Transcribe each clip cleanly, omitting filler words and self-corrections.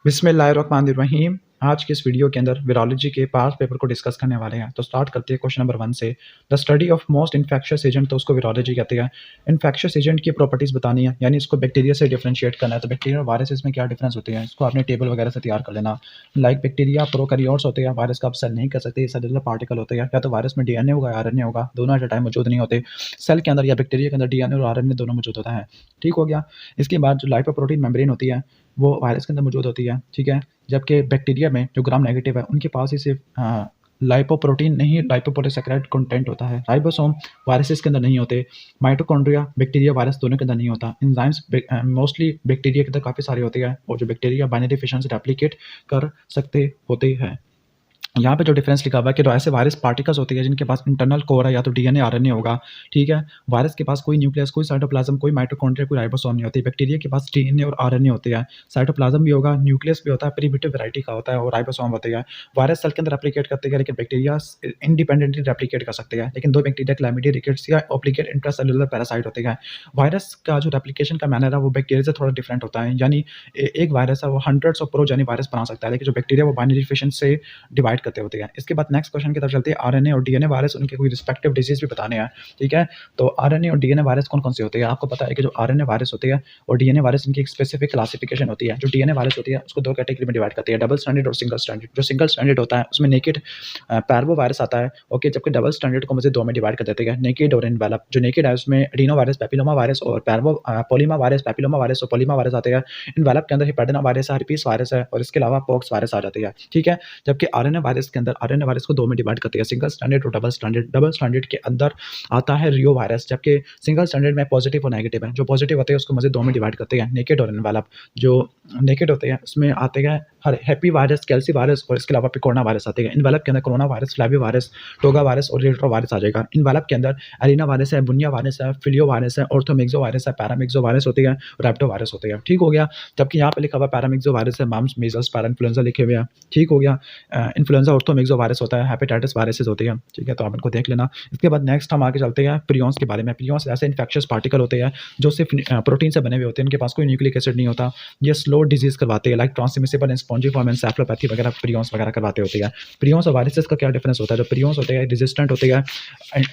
बिस्मिल्लाहिर्रहमानिर्रहीम। आज के इस वीडियो के अंदर वायरोलॉजी के पास्ट पेपर को डिस्कस करने वाले हैं। तो स्टार्ट करते हैं क्वेश्चन नंबर 1 से। The study of most infectious agent, तो उसको वायरोलॉजी कहते हैं। इन्फेक्शियस एजेंट की प्रॉपर्टीज बतानी है, यानी इसको बैक्टीरिया से डिफरेंशिएट करना है। तो बैक्टीरिया और वायरसेस में क्या डिफरेंस होते हैं, इसको आपने टेबल वगैरह से तैयार कर लेना। लाइक बैक्टीरिया प्रोकैरियोट्स होते हैं, वायरस का आप सेल नहीं कर सकते, सेलुलर पार्टिकल होते हैं। या तो वायरस में डीएनए होगा, आरएनए होगा, दोनों एट अ टाइम मौजूद नहीं होते। सेल के अंदर या बैक्टीरिया के अंदर डीएनए और आरएनए दोनों मौजूद होता है। ठीक हो गया। इसके बाद जो लाइपोप्रोटीन मेम्ब्रेन होती है वो वायरस के अंदर मौजूद होती है। ठीक है। जबकि बैक्टीरिया में जो ग्राम नेगेटिव है उनके पास ही सिर्फ लाइपोप्रोटीन नहीं, लाइपोपोलिसैकेराइड कंटेंट होता है। राइबोसोम वायरसेस के अंदर नहीं होते। माइटोकॉन्ड्रिया बैक्टीरिया वायरस दोनों के अंदर नहीं होता। एंजाइम्स मोस्टली बैक्टीरिया के अंदर काफ़ी सारे होते हैं, और जो बैक्टीरिया बाइनरी फिशन से रेप्लिकेट कर सकते होते हैं। यहाँ पे जो डिफरेंस लिखा हुआ है कि जो ऐसे वायरस पार्टिकल्स होती है जिनके पास इंटरनल कोर है, या तो डीएनए आरएनए होगा। ठीक है। वायरस के पास कोई न्यूक्लियस, कोई साइटोप्लाज्म, कोई माइटोकॉन्ड्रिया, कोई राइबोसोम नहीं होती। बैक्टीरिया के पास डीएनए और आरएनए होते हैं, साइटोप्लाज्म भी होगा, न्यूक्लियस भी होता है, प्रिमिटिव वैरायटी का होता है, और राइबोसोम होते हैं। वायरस सेल के अंदर रेप्लिकेट करते हैं, लेकिन बैक्टीरिया इंडिपेंडेंटली रेप्लिकेट कर सकते हैं। लेकिन दो bacteria chlamydia, rickettsia, obligate intracellular parasite होते हैं। वायरस का जो रेप्लिकेशन का मैनर है वो बैक्टीरिया से थोड़ा डिफरेंट होता है, यानी एक वायरस है वो हंड्रेड्स ऑफ प्रोजेनी वायरस बना सकता है, लेकिन जो बैक्टीरिया वो बाइनरी फिशन से डिवाइड करते होते हैं। इसके बाद नेक्स्ट क्वेश्चन की तरफ चलते हैं। आरएनए और डीएनए वायरस, उनके कोई रिस्पेक्टिव डिजीज भी बताने हैं। ठीक है। तो आरएनए और डीएनए वायरस कौन कौन से होते हैं, आपको पता है कि जो आरएनए वायरस होते हैं और डीएनए वायरस, इनकी एक स्पेसिफिक क्लासिफिकेशन होती है। जो डीएनए वायरस होती है उसको दो कैटेगरी में डिवाइड करती है, डबल स्टैंडर्ड और सिंगल स्टैंडर्ड। जो सिंगल स्टैंडर्ड होता है उसमें नेकेड पैरवो वायरस आता है। ओके। जबकि डबल स्टैंडर्ड को मुझे दो में डिवाइड कर देते हैं, नेकेड और इनवेलप। जो नेकेड है उसमें एडिनो वायरस, पैपिलोमा वायरस और पैरवो पोलीमा वायरस, पैपिलोमा वायरस और पोलीमा वायरस आते हैं। इनवेलप के अंदर हिपेडेना वायरस है, herpes वायरस है, और इसके अलावा पॉक्स वायरस आ जाती है। ठीक है। जबकि आरएनए वायरस के अंदर आरएनए वायरस को दो में डिवाइड करते हैं, सिंगल स्टैंडर्ड और डबल स्टैंडर्ड। डबल स्टैंडर्ड के अंदर आता है रियो वायरस, जबकि सिंगल स्टैंडर्ड में पॉजिटिव और नेगेटिव है। जो पॉजिटिव होते हैं उसको मजे दो में डिवाइड करते हैं, नेकेड और इनवेलप। जो नेकेड होते हैं उसमें आते हैं हैप्पी वायरस, कैल्सी वायरस, और इसके अलावा पिकोना वायरस आते हैं। इनवेलप के अंदर corona virus, flavi virus, toga virus और रेट्रो वायरस आ जाएगा। इनवेलप के अंदर एरिना वायरस है, बुनिया वायरस है, फिलियो वायरस है, ऑर्थोमिक्सो वायरस है, पैरामिक्सो वायरस होती है, रैप्टो वायरस होते हैं। ठीक हो गया। जबकि यहाँ पे लिखा हुआ पैरामिक्सो वायरस है, मम्स, मीजल्स, पैरा इन्फ्लुएंजा लिखे हुए हैं। ठीक हो गया। इन्फ्लुएंजा ऑर्थोमिक्सो वायरस होता है, हेपेटाइटिस वायरसेस होती है। ठीक है। तो आप इनको देख लेना। इसके बाद नेक्स्ट हम आगे चलते हैं प्रियॉन्स के बारे में। प्रियॉन्स ऐसे इन्फेक्शियस पार्टिकल होते हैं जो सिर्फ प्रोटीन से बने हुए होते हैं, इनके पास कोई न्यूक्लिक एसिड नहीं होता। ये स्लो डिजीज करवाते हैं, लाइक ट्रांसमिसिबल स्पॉन्जिफॉर्म एंसेफलोपैथी वगैरह प्रियॉन्स वगैरह करवाते होते हैं। प्रियॉन्स और वायरसेस का क्या डिफरेंस होता है, जो प्रियॉन्स होते हैं रेजिस्टेंट होते हैं,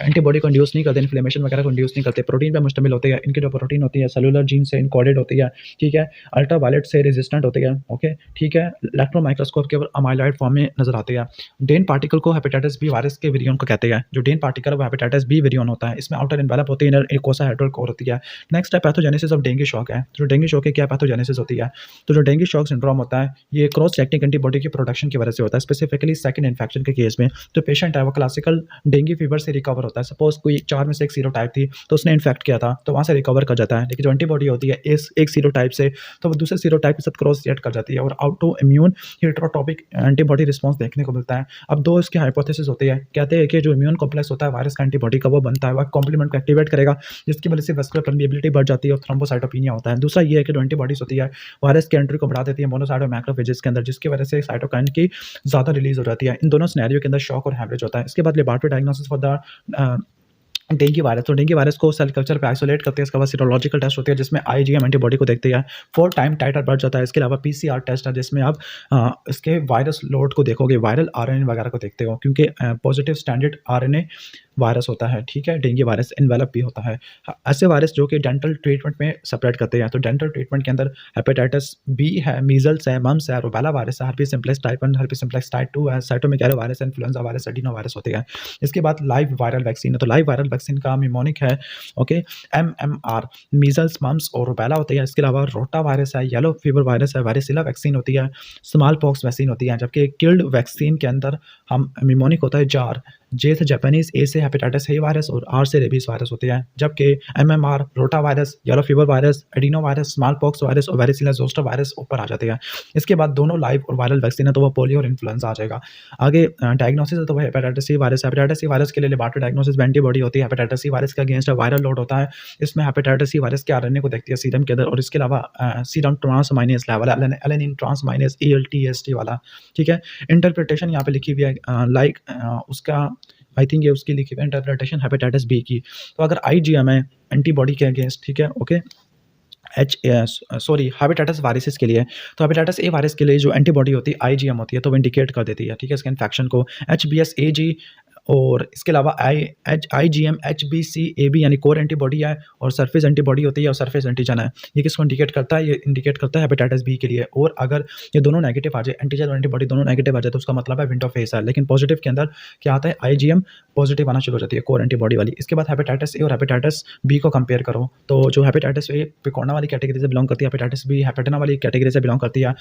एंटीबॉडी को इंड्यूस नहीं करते, इन्फ्लेमेशन वगैरह को इंड्यूस नहीं करते, प्रोटीन पे मुश्तमिल होते हैं। इनकी जो प्रोटीन होती है सेलुलर जीन से इनकोडेड होती है। ठीक है। अल्ट्रावायलेट से रेजिस्टेंट होती है। ओके। ठीक है। इलेक्ट्रॉन माइक्रोस्कोप के ऊपर अमाइलॉइड फॉर्म में नजर आते हैं। डेन पार्टिकल को हेपेटाइटिस बी वायरस के विरियन को कहते हैं। जो डेन पार्टिकल है वो हेपेटाइटिस बी विरियन होता है। इसमें आउटर एनवेलप होती है, इनर कोसा हेड्रल कोर होती है। नेक्स्ट है पैथोजेनेसिस ऑफ डेंगू शॉक है। जो डेंगू शॉक है क्या पैथोजेनेसिस होती है, तो जो डेंगू शॉक सिंड्रोम होता है ये क्रॉस रिएक्टिंग एंटीबॉडी की प्रोडक्शन की वजह से होता है। स्पेसिफिकली सेकंड इन्फेक्शन के केस में जो पेशेंट है वो क्लासिकल डेंगू फीवर से रिकवर होता है। सपोज कोई 4 में से एक सीरोटाइप थी तो उसने इन्फेक्ट किया था तो वहाँ से रिकवर कर जाता है। लेकिन जो एंटीबॉडी होती है इस एक सीरोटाइप से, तो वो दूसरे सीरोटाइप के साथ क्रॉस रिएक्ट कर जाती है और ऑटो इम्यून हेटेरोटॉपिक एंटीबॉडी रिस्पॉन्स देखने को मिलता है। अब दो इसके हाइपोथेसिस होते हैं। कहते हैं कि जो इम्यून कॉम्प्लेक्स होता है वायरस का एंटीबॉडी का वो बनता है, वह कॉम्प्लीमेंट को एक्टिवेट करेगा, जिसकी वजह से वेस्कुलर परमिएबिलिटी बढ़ जाती है और थ्रोम्बोसाइटोपिनिया होता है। दूसरा ये है कि जो एंटीबॉडीज होती है वायरस की एंट्री को बढ़ा देती है मोनोसाइट और मैक्रोफेजेस के अंदर, जिसकी वजह से साइटोकाइन की ज़्यादा रिलीज हो जाती है। इन दोनों सिनेरियो के अंदर शॉक और हैमरेज होता है। इसके बाद laboratory diagnosis for the dengue virus, तो डेंगू वायरस को सेल कल्चर पे आइसोलेट करते हैं। इसके बाद सीरोलॉजिकल टेस्ट होते हैं जिसमें आईजीएम एंटीबॉडी को देखते हैं। 4 टाइम टाइटर बढ़ जाता है। इसके अलावा पीसीआर टेस्ट है जिसमें आप इसके वायरस लोड को देखोगे, वायरल आरएनए वगैरह को देखते हो, क्योंकि पॉजिटिव स्टैंडर्ड आरएनए वायरस होता है। ठीक है। डेंगू वायरस इन्वेलप भी होता है। ऐसे वायरस जो कि डेंटल ट्रीटमेंट में सेपरेट करते हैं, तो डेंटल ट्रीटमेंट के अंदर हेपेटाइटिस बी है, मीजल्स है, मम्स है, रूबेला वायरस है, herpes simplex type 1, herpes simplex type 2 है, cytomegalo virus, influenza virus, adeno virus होते हैं। इसके बाद लाइव वायरल वैक्सीन है। तो लाइव वायरल वैक्सीन का मिमोनिक है ओके एमएमआर, मीजल्स, मम्स और रूबेला होते हैं। इसके अलावा रोटा वायरस है, येलो फीवर वायरस है, वायरसिला वैक्सीन होती है, स्मॉल पॉक्स वैक्सीन होती है। जबकि किल्ड वैक्सीन के अंदर हम मिमोनिक होता है जार, जे से जापानीज, ए से हेपेटाइटिस ए वायरस और आर से रेबीज वायरस होते हैं। जबकि MMR, rota virus, yellow fever virus, adeno virus, small pox virus और वायरसिला जोस्टर वायरस ऊपर आ जाते हैं। इसके बाद दोनों लाइव और वायरल वैक्सीन है तो वो पोलियो और इन्फ्लुएंजा आ जाएगा। आगे डायग्नोसिस है तो वह hepatitis C virus, hepatitis C virus के लिए लेबोरेटरी डायग्नोसिस एंटीबॉडी होती है। हेपेटाइटिस सी वायरस के अगेंस्ट वायरल लोड होता है। इसमें हेपेटाइटिस सी वायरस के आरएनए को देखती है सीरम के अंदर, और इसके अलावा serum transaminase level, alanine transaminase ALT AST वाला। ठीक है। इंटरप्रिटेशन यहाँ पे लिखी हुई है लाइक उसका आई थिंक ये उसकी लिखी हुई है इंटरप्रिटेशन हेपेटाइटिस बी की। तो अगर आईजीएम है एंटीबॉडी के अगेंस्ट, ठीक है ओके, हेपेटाइटिस वायरसेस के लिए। तो हेपेटाइटिस ए वायरस के लिए जो एंटीबॉडी होती है आईजीएम होती है, तो वो इंडिकेट कर देती है, ठीक है, इसके इन्फेक्शन को। एचबीएस एजी और इसके अलावा आईजीएम एचबीसी एबी यानी कोर एंटीबॉडी है, और सरफेस एंटीबॉडी होती है और सरफेस एंटीजन है। ये किसको इंडिकेट करता है? ये इंडिकेट करता है हेपेटाइटिस बी के लिए। और अगर ये दोनों नेगेटिव आ जाए, एंटीजन और एंटीबॉडी दोनों नेगेटिव आ जाए, तो उसका मतलब है विंडो फेस है। लेकिन पॉजिटिव के अंदर क्या आता है? आईजीएम पॉजिटिव आना शुरू हो जाती है, कोर एंटीबॉडी वाली। इसके बाद हेपेटाइटिस ए और हेपेटाइटिस बी को कंपेयर करो, तो जो हेपेटाइटिस ए पिकोना वाली कैटेगरी से बिलोंग करती है, हेपेटाइटिस बी हेपेटिना वाली कैटेगरी से बिलोंग करती है।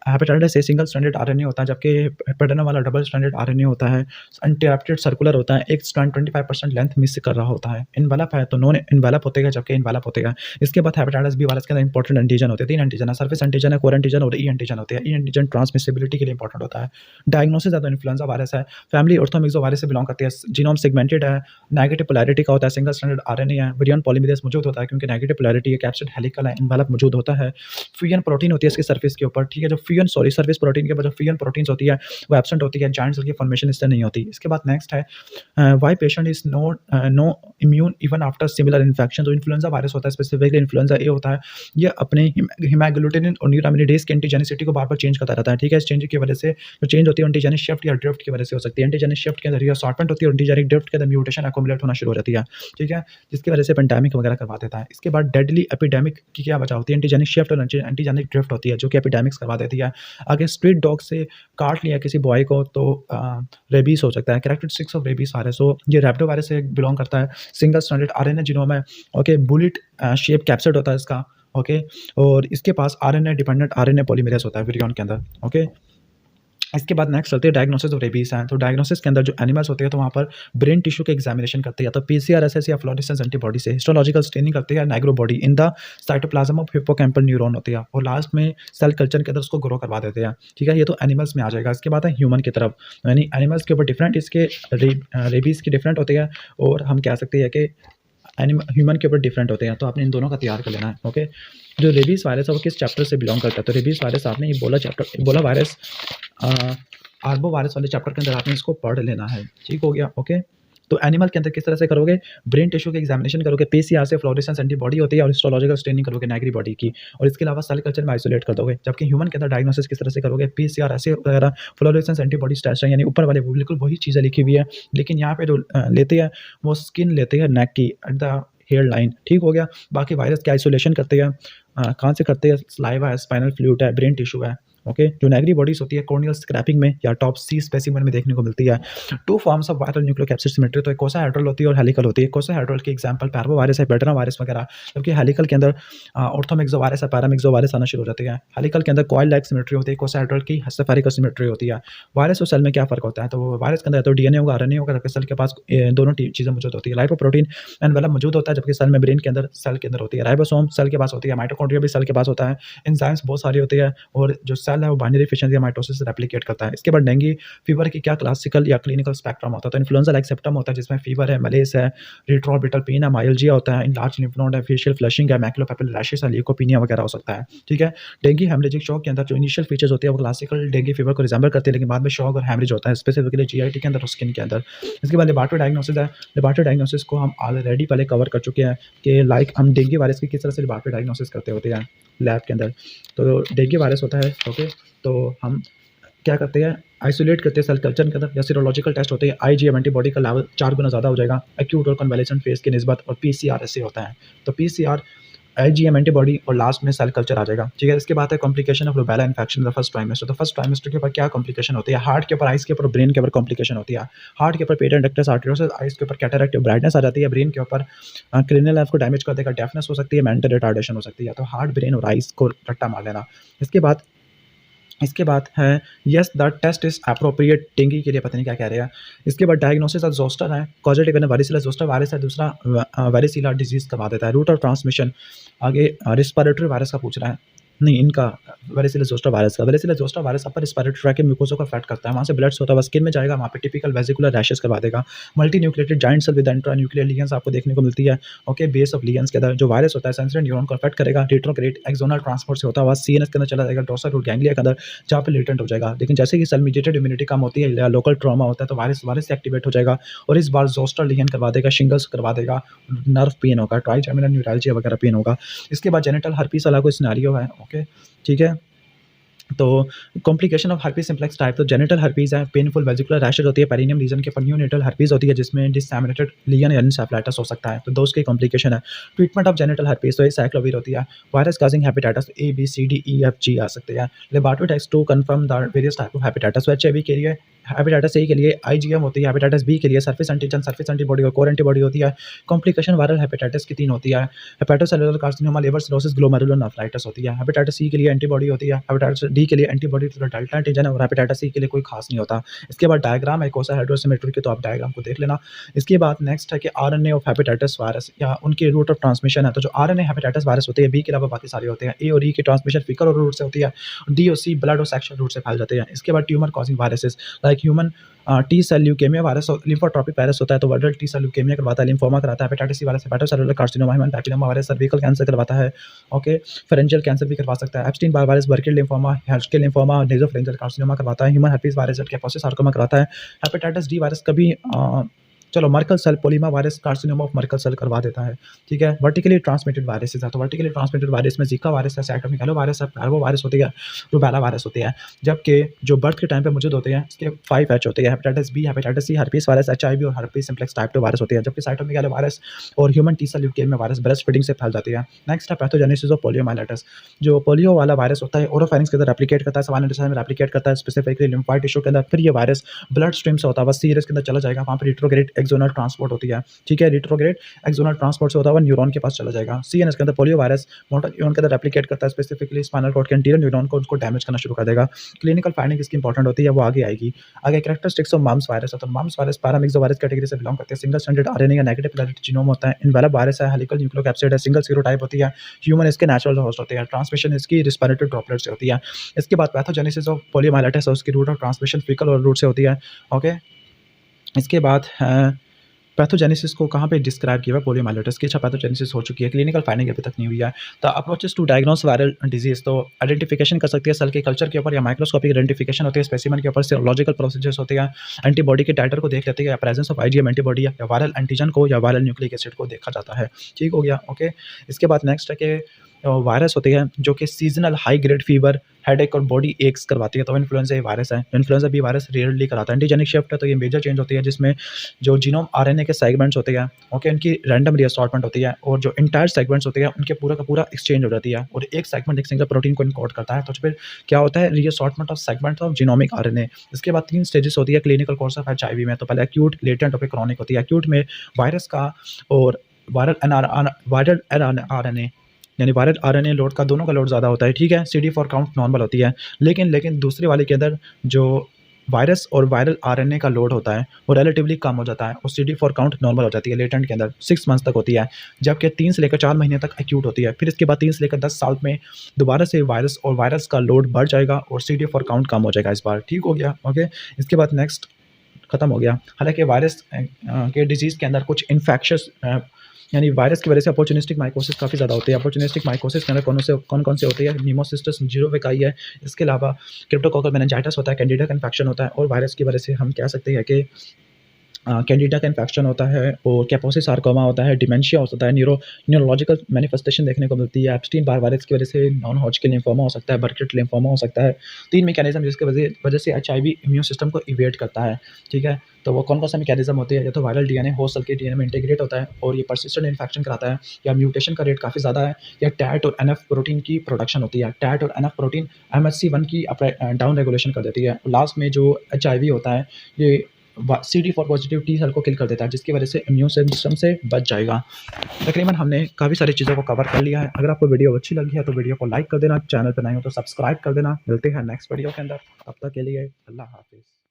Hepatitis a single stranded RNA होता है, जबकि हेपेटिना वाला डबल स्ट्रैंडेड आरएनए होता है। इंटरप्टेड सर्कुलर होता है, एक स्ट्रैंड 25% लेंथ मिस कर रहा होता है। इन्वेलप है तो नॉन इन्वेलप होतेगा, जबकि इन्वेलप होतेगा। इसके बाद हेपेटाइटिस बी वायरस के अंदर इंपॉर्टेंट एंटीजन होते हैं, 3 एंटीजन है, सरफेस एंटीजन है, कोर एंटीजन और ई एंटीजन होते हैं। ई एंटीजन ट्रांसमिसिबिलिटी के लिए इंपॉर्टेंट होता है। डायग्नोसिस है तो इन्फ्लुएंजा वायरस है, फैमिली ऑर्थोमिक्सो वायरस से बिलोंग करती है। जीनोम सेगमेंटेड है, नेगेटिव पोलैरिटी का होता है, सिंगल स्ट्रैंडेड आरएनए है, विरियन पॉलीमरेज मौजूद होता है क्योंकि नेगेटिव पोलैरिटी है, कैप्सिड हेलिकल है, इन्वेलप मौजूद होता है। फ्यूजन प्रोटीन होती है इसकी सरफेस के ऊपर, ठीक है, जो सरफेस प्रोटीन के ऊपर जो फ्यूजन प्रोटीन्स होती है वो एब्सेंट होती है, जॉइंट सेल की फॉर्मेशन इससे नहीं होती। इसके बाद नेक्स्ट है why patient is no immune even after similar infection. तो इन्फ्लुएंजा वायरस होता है, स्पेसिफिकली इन्फ्लुएंजा ए होता है, ये अपने हिमाग्लूटिनिन और न्यूरामिनिडेज की एंटीजेनिसिटी को बार-बार चेंज करता रहता है, ठीक है। इस चेंज की वजह से जो चेंज होती है एंटीजेनिक शिफ्ट या ड्रिफ्ट की वजह से हो सकती है। एंटीजेनिक शिफ्ट के अंदर असॉर्टमेंट होती है और एंटीजेनिक ड्रिफ्ट के अंदर म्यूटेशन एक्युमुलेट होना शुरू हो जाती है, ठीक है, जिसकी वजह से पेंडेमिक वगैरह करवा देता है। इसके बाद डेडली एपिडेमिक की क्या वजह होती है? एंटीजेनिक शिफ्ट और एंटीजेनिक ड्रिफ्ट होती है, जो कि एपिडेमिक्स करवा देती है। अगर स्ट्रीट डॉग से काट लिया किसी बॉय को तो रेबीज हो सकता है, कैरेक्टरिस्टिक्स ऑफ रेबीज वायरस। तो ये रैप्टो वायरस से बिलोंग करता है, सिंगल स्ट्रैंडेड आरएनए जीनोम है, ओके, बुलेट शेप कैप्सिड होता है इसका, ओके, और इसके पास आरएनए डिपेंडेंट आरएनए पॉलीमरेज होता है विरियन के अंदर, ओके। इसके बाद नेक्स्ट चलते हैं डायग्नोसिस ऑफ रेबीज हैं। तो डायग्नोसिस के अंदर जो एनिमल्स होते हैं तो वहाँ पर ब्रेन टिश्यू के एग्जामिनेशन करते हैं, तो पीसीआरएसएस या फ्लोरेसेंस एंटीबॉडी से। हिस्टोलॉजिकल स्टेनिंग करते हैं Negri body in the cytoplasm of hippocampal neuron होती है, और लास्ट में सेल कल्चर के अंदर उसको ग्रो करवा देते हैं, ठीक है। ये तो एनिमल्स में आ जाएगा। इसके बाद है ह्यूमन की तरफ, यानी एनिमल्स के ऊपर डिफरेंट इसके रेबीज़ की डिफरेंट होती है, और हम कह सकते हैं कि ह्यूमन के ऊपर डिफरेंट होते हैं। तो आपने इन दोनों का तैयार कर लेना है, ओके। जो रेबीज़ वायरस है वो किस चैप्टर से बिलोंग करता है? तो रेबीज़ वायरस आपने इबोला वायरस आर्बो वायरस वाले चैप्टर के अंदर आपने इसको पढ़ लेना है, ठीक हो गया, ओके। तो एनिमल के अंदर किस तरह से करोगे? ब्रेन टिश्यू के एग्जामिनेशन करोगे, पीसीआर से फ्लोरेसेंस एंटीबॉडी होती है, और हिस्टोलॉजिकल स्टेनिंग करोगे नाइग्री बॉडी की, और इसके अलावा सेल कल्चर में आइसोलेट कर दोगे। जबकि ह्यूमन के अंदर डायग्नोसिस किस तरह से करोगे? पीसीआर ऐसे वगैरह, फ्लोरेसेंस एंटीबॉडी टेस्ट है, यानी ऊपर वाले वो बिल्कुल वही चीज़ें लिखी हुई है, लेकिन यहाँ पे जो लेते हैं वो स्किन लेते हैं नेक की एट द हेयर लाइन, ठीक हो गया। बाकी वायरस की आइसोलेशन करते हैं, कहाँ से करते हैं? स्लाइवा है, स्पाइनल फ्लूइड है, ब्रेन टिश्यू है, ओके। जो नेगरी बॉडीज होती है कॉर्नियल स्क्रैपिंग में या टॉप सी स्पेसिमेन में देखने को मिलती है। 2 forms of viral nucleocapsid symmetry, तो एक कोसाहेड्रल होती है और हेलिकल होती है। कोसाहेड्रल की एग्जांपल पैरवोवायरस है, बेटना वायरस वगैरह, जबकि हेलिकल के अंदर ऑर्थोमिक्सोवायरस है, पैरामिक्सोवायरस आना शुरू हो जाती है। हेलिकल के अंदर कॉइल लाइक सिमेट्री होती है, कोसाहेड्रल की हेस्टेफेरिकल सिमेट्री होती है। वायरस और सेल में क्या फ़र्क होता है? तो वायरस के अंदर तो डीएनए होगा, आरएनए होगा, जबकि सेल के पास दोनों चीज़ें मौजूद होती है। लाइपोप्रोटीन एनवेलप मौजूद होता है, जबकि सेल मेम्ब्रेन के अंदर सेल के अंदर होती है। राइबोसोम सेल के पास होती है, माइटोकॉन्ड्रिया भी सेल के पास होता है, एंजाइम्स बहुत सारी होती है, और जो सेल है वो बाइनरी फिशन या माइटोसिस से रेप्लिकेट करता है। इसके बाद डेंगू फीवर की क्या क्लासिकल या क्लिनिकल स्पेक्ट्रम होता है? तो इन्फ्लुएंजा लाइक सिम्पटम होता है, जिसमें फीवर है, मलेस है, रिट्रोऑर्बिटल पेन है, माइल्जिया होता है, इनलार्ज लिम्फ नोड है, फेशियल फ्लशिंग है, मैक्युलोपैपुलर रैशेस है, ल्यूकोपिनिया वगैरह हो सकता है, ठीक है। डेंगू हेमरेजिक शॉक के अंदर जो इनिशियल फीचर्स होते हैं वो क्लासिकल डेंगू फीवर को रिजेंबल करते हैं, लेकिन बाद में शॉक और हेमरेज होता है, स्पेसिफिकली जीआईटी के अंदर और स्किन के अंदर। इसके बाद लेबोरेटरी डायग्नोसिस है। लेबोरेटरी डायग्नोसिस को हम ऑलरेडी पहले कवर कर चुके हैं कि लाइक हम डेंगू वायरस की किस तरह से लेबोरेटरी डायग्नोसिस करते होते हैं लैब के अंदर। तो डेंगू वायरस होता है, ओके, तो हम क्या करते हैं? आइसोलेट करते हैं सेल कल्चर के अंदर, या सीरोलॉजिकल टेस्ट होते हैं, आईजीएम एंटीबॉडी का लेवल 4 गुना ज़्यादा हो जाएगा एक्यूट और कन्वालेसेंट फेज की निस्बत, और पीसीआर ऐसे होता है। तो पीसीआर, आईजीएम एंटीबॉडी और लास्ट में सेल कल्चर आ जाएगा, ठीक है। इसके बाद है complication of rubella infection the first trimester. तो फर्स्ट ट्राइमेस्टर के ऊपर क्या कॉम्प्लिकेशन होती है? हार्ट के ऊपर, आइज के ऊपर, ब्रेन के ऊपर कॉम्प्लिकेशन होती है। हार्ट के ऊपर पेटेंट डक्टस आर्टेरियोसिस, आइज के ऊपर कैटरैक्ट ब्राइटनेस आ जाती है, ब्रेन के ऊपर क्रेनियल नर्व को डैमेज कर देगा, डेफनेस हो सकती है, मेंटल रिटार्डेशन हो सकती है। तो हार्ट, ब्रेन और आइज को रट्टा मार लेना। इसके बाद है yes the test is appropriate dengue के लिए, पता नहीं क्या कह रहे हैं। इसके बाद डायग्नोसिस ऑफ जोस्टर है, कॉजेटिव है, वारिसिला जोस्टर वायरस है, दूसरा वारिसिला डिजीज करवा देता है। रूट ऑफ ट्रांसमिशन, आगे रिस्पिरेटरी वायरस का पूछ रहा है, नहीं, इनका वेरिसिलस जोस्टर वायरस का। वेरिसिलस जोस्टर वायरस अपर रिस्पिरेटरी ट्रैक्ट के म्यूकोसा को अफेक्ट करता है, वहाँ से ब्लड होता है, वह स्किन में जाएगा, वहाँ पे टिपिकल वेसिकुलर रैशेस करवा देगा। Multi nucleated giant cell with intranuclear lesions आपको देखने को मिलती है। ओके, बेस ऑफ लीजन्स के अंदर जो वायरस होता है सेंसरी न्यूरॉन को अफेक्ट करेगा, रिट्रोग्रेड एक्सोनल ट्रांसपोर्ट से होता हुआ सीएनएस के अंदर चला जाएगा, डोर्सल रूट गैंग्लिया के अंदर, जहाँ पे लेटेंट हो जाएगा। लेकिन जैसे ही सेल मीडिएटेड इम्यूनिटी कम होती है या लोकल ट्रॉमा होता है तो वायरस वायरस से एक्टिवेट हो जाएगा और इस बार जोस्टर लीजन करवा देगा, शिंगल्स करवा देगा, नर्व पेन होगा, ट्राइजेमिनल न्यूरैल्जिया वगैरह पेन होगा। इसके बाद जेनिटल हर्पीस वाला कोई सिनेरियो है। ओके, ठीक है। तो complication of herpes simplex type, तो जेनिटल हर्पीस है, पेनफुल वेजिकुलर रैशेज होती है पेरिनियम रीजन के ऊपर, न्यूनेटल हर्पीस होती है जिसमें डिसएमिनेटेड लीजन या एन्सेफलाइटिस हो सकता है, तो दो उसकी कॉम्प्लिकेशन है। ट्रीटमेंट ऑफ जेनिटल हर्पीस, तो ये साइक्लोवीर होती है। Virus causing hepatitis A B C D E F G आ सकते हैं। Laboratory test to confirm the various type of hepatitis, HIV के लिए हेपेटाइटिस ए के लिए आईजीएम होती है, हेपेटाइटिस बी के लिए सरफेस एंटीजन, सरफेस एंटीबॉडी और कोर एंटीबॉडी होती है। कॉम्प्लिकेशन वायरल हेपेटाइटिस की 3 होती है, hepatocellular carcinoma, liver cirrhosis, glomerulonephritis होती है। हेपेटाइटिस सी के लिए एंटीबॉडी होती है, हेपेटाइटिस डी के लिए antibody to the delta antigen है और हेपेटाइटिस सी के लिए कोई खास नहीं होता। इसके बाद डायग्राम है कोसा हाइड्रोसिमेट्री के, तो आप डायग्राम को देख लेना। इसके बाद नेक्स्ट है कि आरएनए ऑफ हेपेटाइटिस वायरस या उनके रूट ऑफ ट्रांसमिशन है, तो जो आरएनए हेपेटाइटिस वायरस होते हैं, बी के अलावा बाकी सारे होते हैं। ए और ई की ट्रांसमिशन फीकल और रूट से होती है, डी और सी ब्लड और सेक्शुअल रूट से फैल जाते हैं। इसके बाद tumour causing viruses like human T cell leukaemia virus और लिम्फोट्रोपिक वायरस होता है, तो वायरल टी सेल ल्यूकेमिया करवाता है, लिम्फोमा कराता है, hepatitis C virus hepatocellular carcinoma, human papilloma virus cervical cancer करवाता है। ओके, फेरेंजियल कैंसर भी करवा सकता है। Epstein Barr virus Burkitt lymphoma, Hodgkin lymphoma, nasopharyngeal carcinoma करवाता है। Human herpes virus Kaposi's sarcoma कराता है। हेपेटाइटिस डी वायरस कभी चलो Merkel cell polyoma virus carcinoma of Merkel cell करवा देता है। ठीक है, वर्टिकली ट्रांसमिटेड वायरसेस है, तो वर्टिकली ट्रांसमिटेड वायरस में जीका वायरस है, साइटोमेगालो वायरस है, पैरवो वायरस होती है, रूबेला वायरस होती है। जबकि जो बर्थ के टाइम पे मौजूद होते हैं इसके 5 एच होते हैं, hepatitis B, hepatitis C, herpes virus, HIV और हर्पीस सिम्प्लेक्स टाइप 2 वायरस होती है। जबकि साइटोमेगालो वायरस और human T cell leukaemia virus breast feeding से फैल जाती है। नेक्स्ट है पैथोजेनेसिस ऑफ पोलियोमाइलाइटिस, जो पोलियो वाला वायरस होता है ओरोफेरिंक्स के अंदर रेप्लिकेट करता है, सवाल में रेप्लिकेट करता है स्पेसिफिकली लिम्फोइड टिश्यू के अंदर, फिर ये वायरस ब्लड स्ट्रीम से होता है, सीरस के अंदर चला जाएगा, वहाँ पर रिट्रोग्रेड एक्सोनल ट्रांसपोर्ट होती है। ठीक है, रिट्रोग्रेड एक्सोनल ट्रांसपोर्ट से होता हुआ न्यूरॉन के पास चला जाएगा। सीएनएस के अंदर पोलियो वायरस मोटर न्यूरॉन के अंदर रेप्लिकेट करता है, स्पेसिफिकली स्पाइनल कॉर्ड के एंटीरियर न्यूरॉन को उसको डैमेज करना शुरू कर देगा। क्लिनिकल फाइंडिंग इसकी इंपॉर्टेंट होती है, वो आगे आएगी। आगे कैरेक्टरिस्टिक्स ऑफ मम्स वायरस है, तो mumps virus paramyxo virus category से बिलोंग करते हैं। सिंगल स्ट्रैंडेड आरएनए या नेगेटिव पोलैरिटी जीनोम होता है। इनवेलप वायरस है, हेलिकल न्यूक्लियोकैप्सिड है, सिंगल सीरोटाइप होती है। ह्यूमन इसके नेचुरल होस्ट होते हैं। ट्रांसमिशन इसकी रिस्पिरेटरी ड्रॉपलेट से होती है। इसके बाद पैथोजेनेसिस ऑफ पोलियोमाइलाइटिस है, उसकी रूट ऑफ ट्रांसमिशन फीकल और रूट से होती है। ओके, इसके बाद पैथोजेनेसिस को कहाँ पे डिस्क्राइब किया हुआ है पोलियोमाइलाइटिस की। अच्छा, पैथोजेनेसिस हो चुकी है, क्लिनिकल फाइंडिंग अभी तक नहीं हुई है। The approaches to diagnose viral disease, तो आइडेंटिफिकेशन कर सकती है सेल के कल्चर के ऊपर या माइक्रोस्कोपिक आइडेंटिफिकेशन होती है स्पेसिमेन के ऊपर, सीरोलॉजिकल प्रोसीजर्स होते हैं, एंटीबॉडी के टाइटर को देख लेते हैं या प्रेजेंस ऑफ आईजीएम एंटीबॉडी या वायरल एंटीजन को या वायरल न्यूक्लिक एसिड को देखा जाता है। ठीक हो गया। ओके, इसके बाद नेक्स्ट है कि वायरस होती है जो कि seasonal high grade fever, headache और बॉडी एक्स करवाती है, तो इन्फ्लुएंजा वायरस है। इन्फ्लुएंजा बी वायरस रेयरली कराता है। एंटीजेनिक शिफ्ट है, तो ये मेजर चेंज होती है जिसमें जो जीनोम आरएनए के सेगमेंट्स होते हैं, ओके, उनकी रैंडम रीअसॉर्टमेंट होती है और जो इंटायर सेगमेंट्स होते हैं उनके पूरा का पूरा एक्सचेंज हो जाती है और एक सेगमेंट एक सिंगल प्रोटीन को इनकोड करता है। तो फिर क्या होता है, reassortment of segments of genomic RNA. इसके बाद 3 स्टेजेस होती है क्लिनिकल कोर्स ऑफ एचआईवी में, तो पहले एक्यूट, लेटेंट और क्रॉनिक होती है। एक्यूट में वायरस का और वायरल आरएनए यानी वायरल आरएनए लोड का, दोनों का लोड ज़्यादा होता है। ठीक है, CD4 काउंट नॉर्मल होती है, लेकिन दूसरे वाले के अंदर जो वायरस और वायरल आरएनए का लोड होता है वो रिलेटिवली कम हो जाता है और CD4 काउंट नॉर्मल हो जाती है। लेटेंट के अंदर 6 मंथ्स तक होती है, जबकि 3 से लेकर 4 महीने तक एक्यूट होती है। फिर इसके बाद 3 से लेकर 10 साल में दोबारा से वायरस का लोड बढ़ जाएगा और CD4 काउंट कम हो जाएगा इस बार। ठीक हो गया। ओके, इसके बाद नेक्स्ट खत्म हो गया। हालांकि वायरस के डिजीज़ के अंदर कुछ इन्फेक्शस यानी वायरस की वजह से अपॉर्चुनिस्टिक माइकोसिस काफ़ी ज़्यादा होती है। अपॉर्चुनिस्टिक माइकोसिस के अंदर कौन से होते हैं, नीमोसिस्टस जीरोविकाई है। इसके अलावा क्रिप्टोकोकल मेनिंजाइटिस होता है, कैंडिडा का इन्फेक्शन होता है और वायरस की वजह से हम कह सकते हैं कि कैंडिडा का इन्फेक्शन होता है और कैपोसिस सार्कोमा होता है, डिमेंशिया होता है, न्यूरोलॉजिकल मैनिफेस्टेशन देखने को मिलती है। एप्स्टीन बार वायरस की वजह से नॉन हॉजकिन लिम्फोमा हो सकता है, बर्किट लिम्फोमा हो सकता है। 3 मैकेनिज्म जिसकी वजह से एचआईवी इम्यून सिस्टम को इवेट करता है। ठीक है, तो वो कौन सा मैकेनिज्म होती है, या तो वायरल डीएनए होस्ट सेल के डीएनए में इंटीग्रेट होता है और ये परसिस्टेंट इन्फेक्शन कराता है, या म्यूटेशन का रेट काफ़ी ज़्यादा है, या टैट और एनएफ प्रोटीन की प्रोडक्शन होती है। टैट और एनएफ प्रोटीन MHC1 की डाउन रेगुलेशन कर देती है। लास्ट में जो एचआईवी होता है ये CD4 पॉजिटिव टी सेल को किल कर देता है, जिसकी वजह से इम्यून सिस्टम से बच जाएगा। तकरीबन हमने काफ़ी सारी चीज़ों को कवर कर लिया है। अगर आपको वीडियो अच्छी लगी है तो वीडियो को लाइक कर देना, चैनल पर नए हो तो सब्सक्राइब कर देना। मिलते हैं नेक्स्ट वीडियो के अंदर, तब तक के लिए अल्लाह हाफिज़।